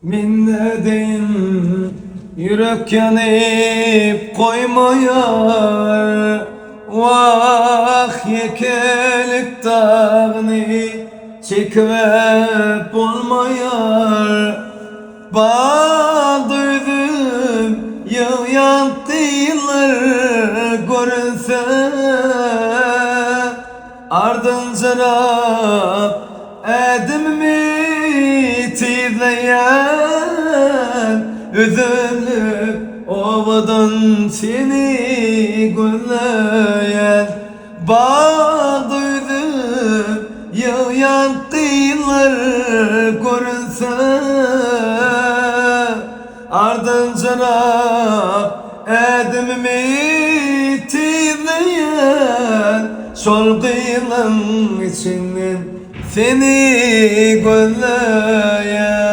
Min ne deyin yürek yanıp koymayar. Vah yekelik dağını çekip olmayar. Bağ duydum yağyan kıyılar görünse, ardınca Rab edimimi tizleyen, üzülüp ovadan seni gözleyen. Bağ duydum yağyan kıyılar görünse, ardınca Rab edimimi tizleyen, sol kıyılan içinden seni gözleyen.